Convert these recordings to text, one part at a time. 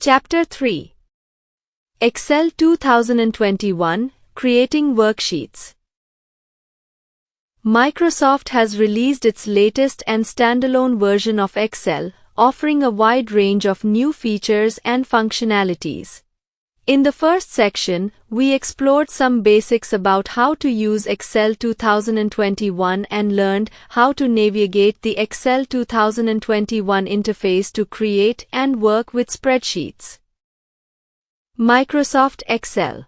Chapter 3. Excel 2021 Creating Worksheets. Microsoft has released its latest and standalone version of Excel, offering a wide range of new features and functionalities. In the first section, we explored some basics about how to use Excel 2021 and learned how to navigate the Excel 2021 interface to create and work with spreadsheets. Microsoft Excel.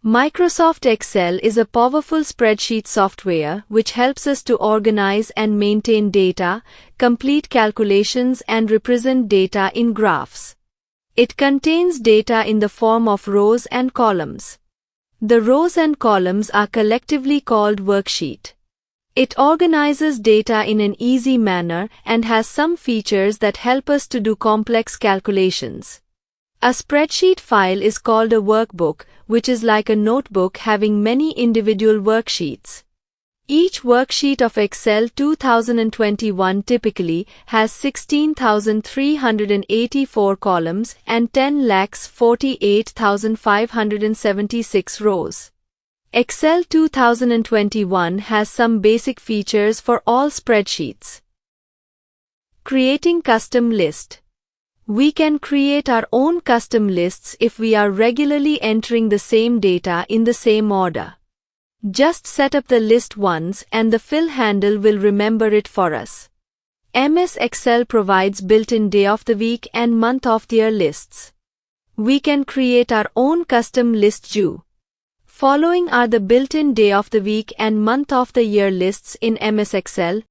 Microsoft Excel is a powerful spreadsheet software which helps us to organize and maintain data, complete calculations, and represent data in graphs. It contains data in the form of rows and columns. The rows and columns are collectively called worksheet. It organizes data in an easy manner and has some features that help us to do complex calculations. A spreadsheet file is called a workbook, which is like a notebook having many individual worksheets. Each worksheet of Excel 2021 typically has 16,384 columns and 10,48,576 rows. Excel 2021 has some basic features for all spreadsheets. Creating custom list. We can create our own custom lists if we are regularly entering the same data in the same order. Just set up the list once and the fill handle will remember it for us. MS Excel provides built-in day of the week and month of the year lists. We can create our own custom list too. Following are the built-in day of the week and month of the year lists in MS Excel.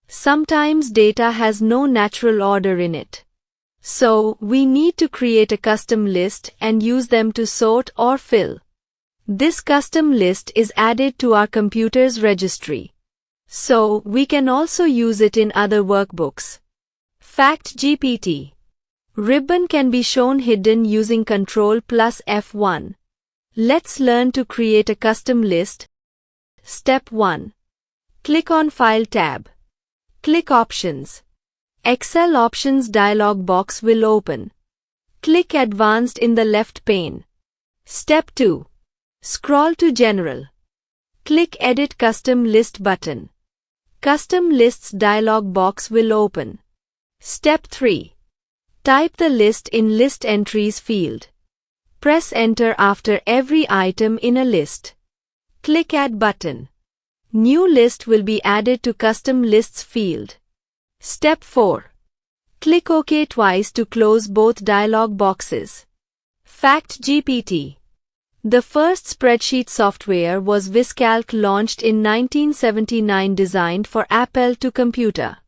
Sometimes data has no natural order in it. So, we need to create a custom list and use them to sort or fill. This custom list is added to our computer's registry. So, we can also use it in other workbooks. Fact GPT. Ribbon can be shown hidden using Ctrl plus F1. Let's learn to create a custom list. Step 1. Click on File tab. Click Options. Excel Options dialog box will open. Click Advanced in the left pane. Step 2. Scroll to General. Click Edit Custom List button. Custom Lists dialog box will open. Step 3. Type the list in List Entries field. Press Enter after every item in a list. Click Add button. New list will be added to Custom Lists field. Step 4. Click OK twice to close both dialog boxes. Fact GPT. The first spreadsheet software was Viscalc, launched in 1979, designed for Apple II computer.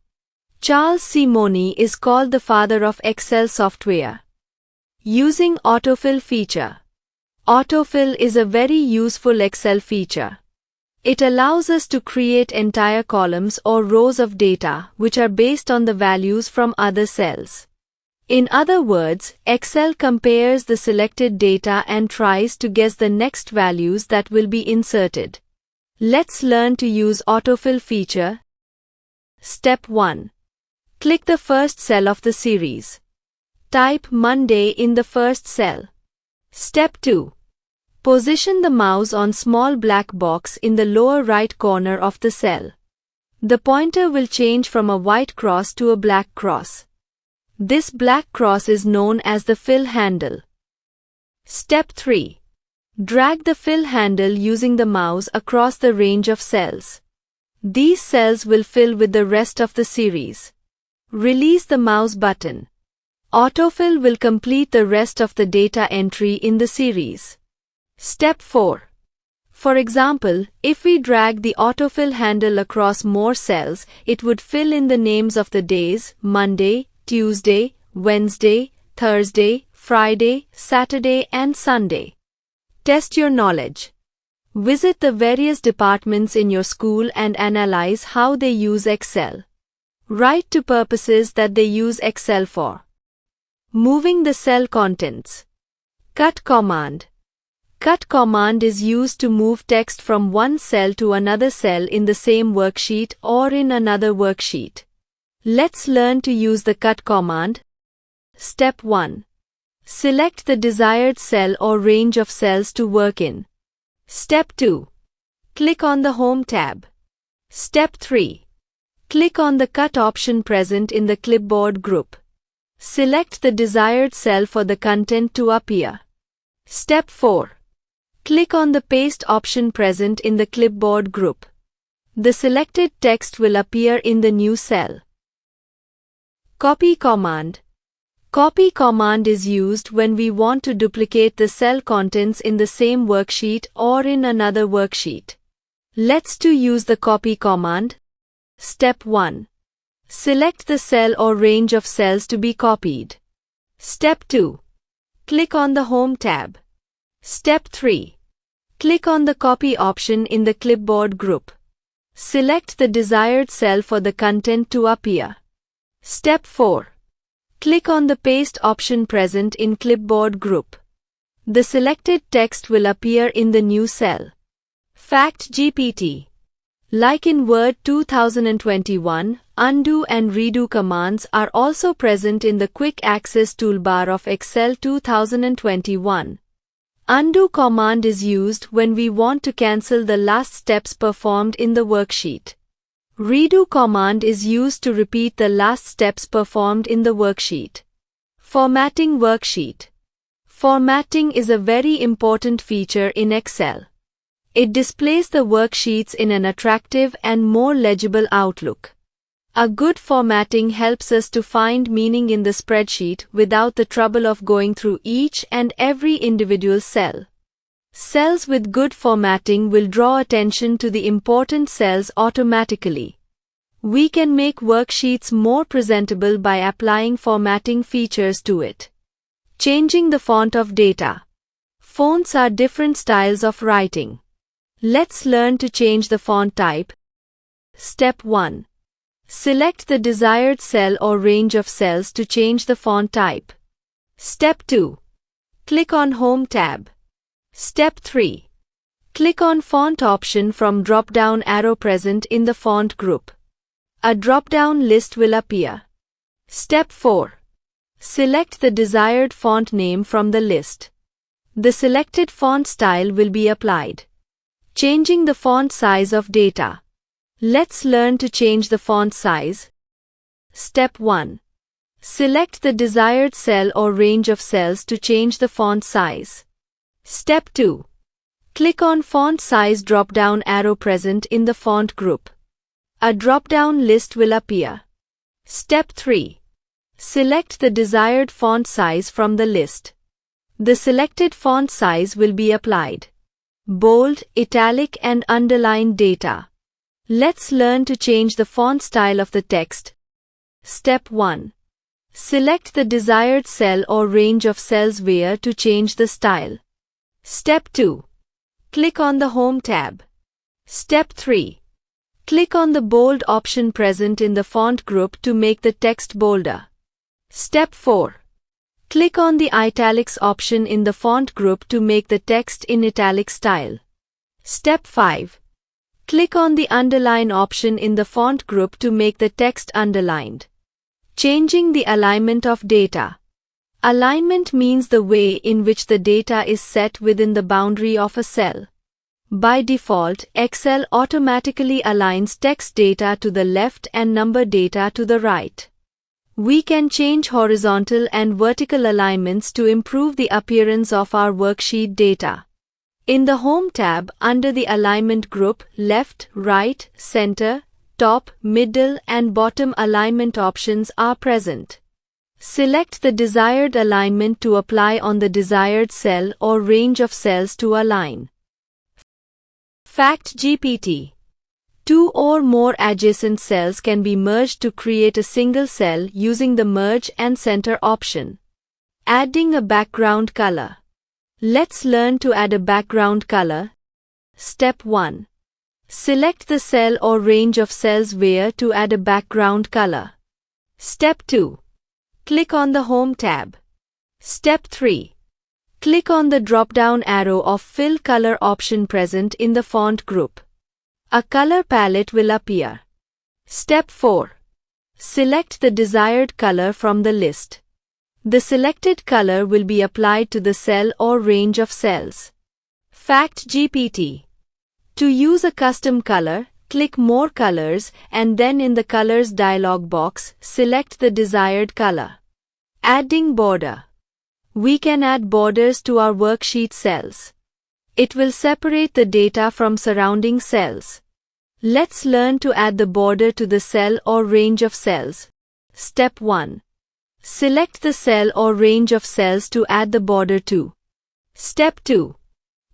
Charles Simonyi is called the father of Excel software. Using autofill feature. Autofill is a very useful Excel feature. It allows us to create entire columns or rows of data which are based on the values from other cells. In other words, Excel compares the selected data and tries to guess the next values that will be inserted. Let's learn to use autofill feature. Step 1. Click the first cell of the series. Type Monday in the first cell. Step 2. Position the mouse on small black box in the lower right corner of the cell. The pointer will change from a white cross to a black cross. This black cross is known as the fill handle. Step 3. Drag the fill handle using the mouse across the range of cells. These cells will fill with the rest of the series. Release the mouse button. Autofill will complete the rest of the data entry in the series. Step 4. For example, if we drag the autofill handle across more cells, it would fill in the names of the days: Monday, Tuesday, Wednesday, Thursday, Friday, Saturday, and Sunday. Test your knowledge. Visit the various departments in your school and analyze how they use Excel. Write to purposes that they use Excel for. Moving the cell contents. Cut command. Cut command is used to move text from one cell to another cell in the same worksheet or in another worksheet. Let's learn to use the cut command. Step 1. Select the desired cell or range of cells to work in. Step 2. Click on the Home tab. Step 3. Click on the cut option present in the clipboard group. Select the desired cell for the content to appear. Step 4. Click on the paste option present in the clipboard group. The selected text will appear in the new cell. Copy command. Copy command is used when we want to duplicate the cell contents in the same worksheet or in another worksheet. Let's use the copy command. Step 1. Select the cell or range of cells to be copied. Step 2. Click on the Home tab. Step 3. Click on the copy option in the clipboard group. Select the desired cell for the content to appear. Step 4. Click on the paste option present in clipboard group. The selected text will appear in the new cell. Fact GPT. Like in Word 2021, undo and redo commands are also present in the quick access toolbar of Excel 2021. Undo command is used when we want to cancel the last steps performed in the worksheet. Redo command is used to repeat the last steps performed in the worksheet. Formatting worksheet. Formatting is a very important feature in Excel. It displays the worksheets in an attractive and more legible outlook. A good formatting helps us to find meaning in the spreadsheet without the trouble of going through each and every individual cell. Cells with good formatting will draw attention to the important cells automatically. We can make worksheets more presentable by applying formatting features to it. Changing the font of data. Fonts are different styles of writing. Let's learn to change the font type. Step 1. Select the desired cell or range of cells to change the font type. Step 2. Click on Home tab. Step 3. Click on Font option from drop-down arrow present in the font group. A drop-down list will appear. Step 4. Select the desired font name from the list. The selected font style will be applied. Changing the font size of data. Let's learn to change the font size. Step 1. Select the desired cell or range of cells to change the font size. Step 2. Click on Font Size drop-down arrow present in the font group. A drop-down list will appear. Step 3. Select the desired font size from the list. The selected font size will be applied. Bold, italic and underlined data. Let's learn to change the font style of the text. Step 1. Select the desired cell or range of cells where to change the style. Step 2. Click on the Home tab. Step 3. Click on the bold option present in the font group to make the text bolder. Step 4. Click on the italics option in the font group to make the text in italic style. Step 5. Click on the underline option in the font group to make the text underlined. Changing the alignment of data. Alignment means the way in which the data is set within the boundary of a cell. By default, Excel automatically aligns text data to the left and number data to the right. We can change horizontal and vertical alignments to improve the appearance of our worksheet data. In the Home tab, under the Alignment group, left, right, center, top, middle and bottom alignment options are present. Select the desired alignment to apply on the desired cell or range of cells to align. Fact GPT. Two or more adjacent cells can be merged to create a single cell using the Merge and Center option. Adding a background color. Let's learn to add a background color. Step 1. Select the cell or range of cells where to add a background color. Step 2. Click on the Home tab. Step 3. Click on the drop-down arrow of Fill Color option present in the font group. A color palette will appear. Step 4. Select the desired color from the list. The selected color will be applied to the cell or range of cells. Fact GPT. To use a custom color, click More Colors and then in the Colors dialog box, select the desired color. Adding border. We can add borders to our worksheet cells. It will separate the data from surrounding cells. Let's learn to add the border to the cell or range of cells. Step 1. Select the cell or range of cells to add the border to. Step 2.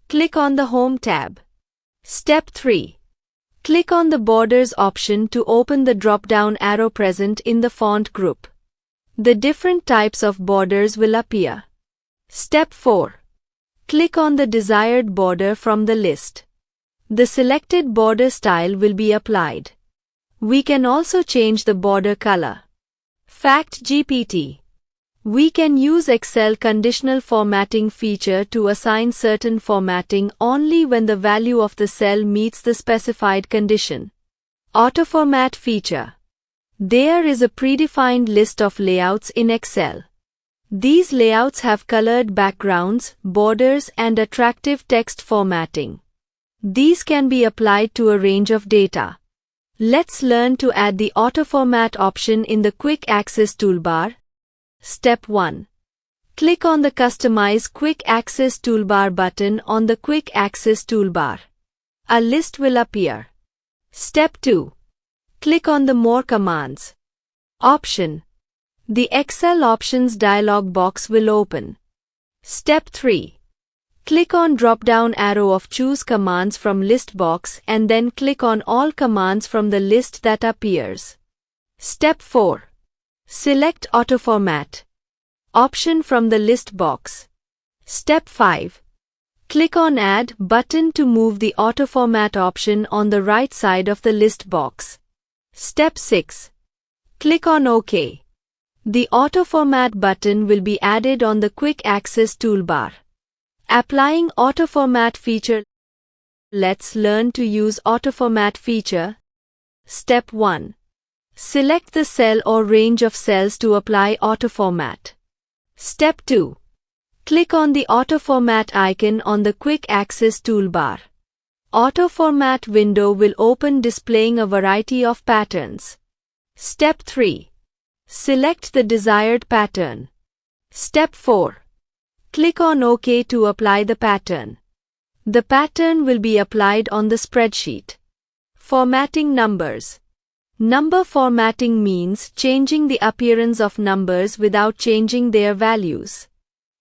Click on the Home tab. Step 3. Click on the Borders option to open the drop-down arrow present in the font group. The different types of borders will appear. Step 4. Click on the desired border from the list. The selected border style will be applied. We can also change the border color. Fact GPT. We can use Excel conditional formatting feature to assign certain formatting only when the value of the cell meets the specified condition. Autoformat feature. There is a predefined list of layouts in Excel. These layouts have colored backgrounds, borders, and attractive text formatting. These can be applied to a range of data. Let's learn to add the Autoformat option in the Quick Access toolbar. Step 1. Click on the Customize Quick Access Toolbar button on the Quick Access toolbar. A list will appear. Step 2. Click on the More Commands option. The Excel Options dialog box will open. Step 3. Click on drop-down arrow of Choose Commands from List box and then click on All Commands from the list that appears. Step 4. Select Autoformat option from the list box. Step 5. Click on Add button to move the Autoformat option on the right side of the list box. Step 6. Click on OK. The Autoformat button will be added on the Quick Access toolbar. Applying Autoformat feature. Let's learn to use Autoformat feature. Step 1. Select the cell or range of cells to apply Autoformat. Step 2. Click on the Autoformat icon on the Quick Access toolbar. Autoformat window will open displaying a variety of patterns. Step 3. Select the desired pattern. Step 4. Click on OK to apply the pattern. The pattern will be applied on the spreadsheet. Formatting numbers. Number formatting means changing the appearance of numbers without changing their values.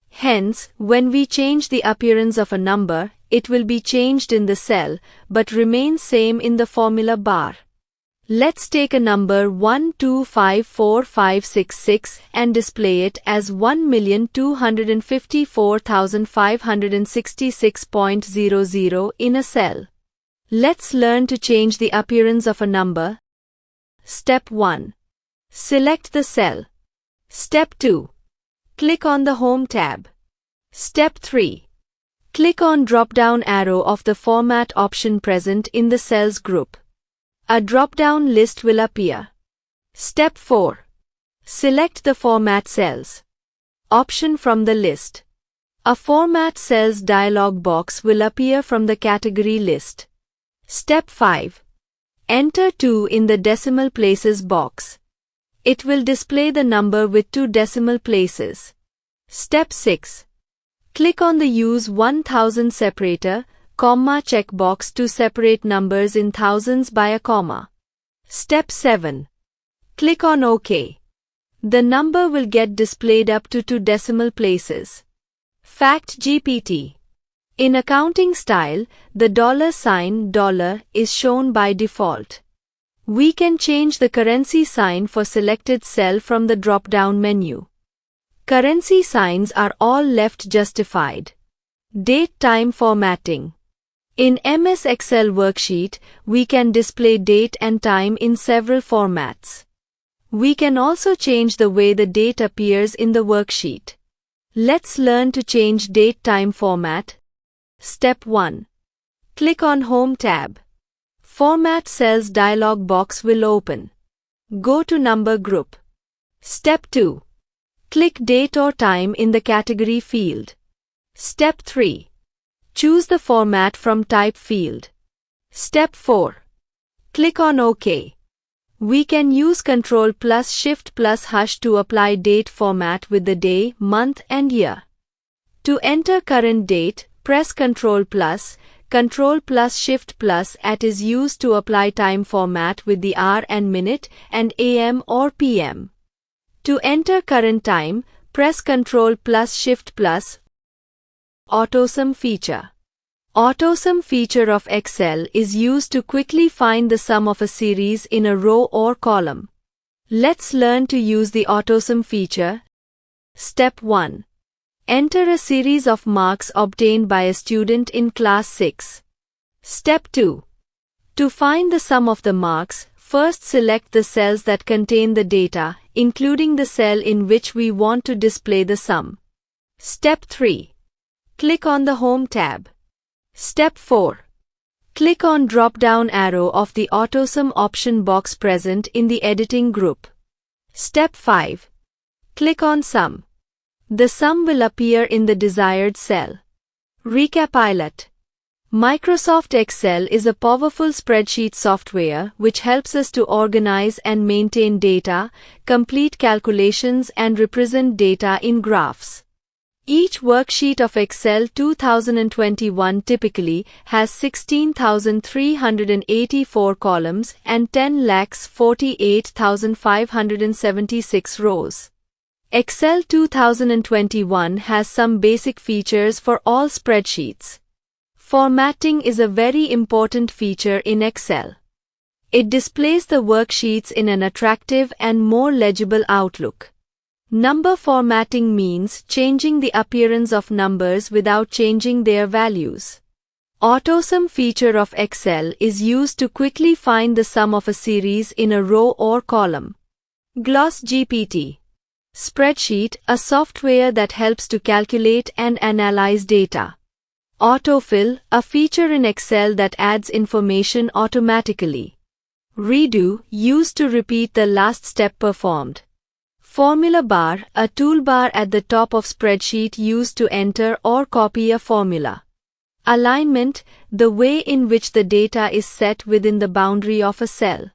Hence, when we change the appearance of a number, it will be changed in the cell, but remain same in the formula bar. Let's take a number 125456 and display it as 1,254,566.00 in a cell. Let's learn to change the appearance of a number. Step 1. Select the cell. Step 2. Click on the Home tab. Step 3. Click on drop-down arrow of the Format option present in the cells group. A drop-down list will appear. Step 4. Select the Format Cells option from the list. A Format Cells dialog box will appear from the category list. Step 5. Enter 2 in the decimal places box. It will display the number with 2 decimal places. Step 6. Click on the Use 1000 separator, comma checkbox to separate numbers in thousands by a comma. Step 7. Click on OK. The number will get displayed up to 2 decimal places. Fact GPT. In accounting style, the $sign is shown by default. We can change the currency sign for selected cell from the drop-down menu. Currency signs are all left justified. Date-time formatting. In MS Excel worksheet, we can display date and time in several formats. We can also change the way the date appears in the worksheet. Let's learn to change date-time format. Step 1. Click on Home tab. Format Cells dialog box will open. Go to Number group. Step 2. Click Date or Time in the category field. Step 3. Choose the format from Type field. Step 4. Click on OK. We can use Ctrl plus Shift plus Hash to apply date format with the day, month and year. To enter current date, press Ctrl plus Shift plus @ is used to apply time format with the hour and minute and AM or PM. To enter current time, press Ctrl plus Shift plus. AutoSum feature. AutoSum feature of Excel is used to quickly find the sum of a series in a row or column. Let's learn to use the AutoSum feature. Step 1. Enter a series of marks obtained by a student in class 6. Step 2. To find the sum of the marks, first select the cells that contain the data, including the cell in which we want to display the sum. Step 3. Click on the Home tab. Step 4. Click on drop-down arrow of the AutoSum option box present in the editing group. Step 5. Click on Sum. The sum will appear in the desired cell. Recapitulate. Microsoft Excel is a powerful spreadsheet software which helps us to organize and maintain data, complete calculations and represent data in graphs. Each worksheet of Excel 2021 typically has 16,384 columns and 10,48,576 rows. Excel 2021 has some basic features for all spreadsheets. Formatting is a very important feature in Excel. It displays the worksheets in an attractive and more legible outlook. Number formatting means changing the appearance of numbers without changing their values. AutoSum feature of Excel is used to quickly find the sum of a series in a row or column. Gloss GPT. Spreadsheet, a software that helps to calculate and analyze data. Autofill, a feature in Excel that adds information automatically. Redo, used to repeat the last step performed. Formula bar, a toolbar at the top of spreadsheet used to enter or copy a formula. Alignment, the way in which the data is set within the boundary of a cell.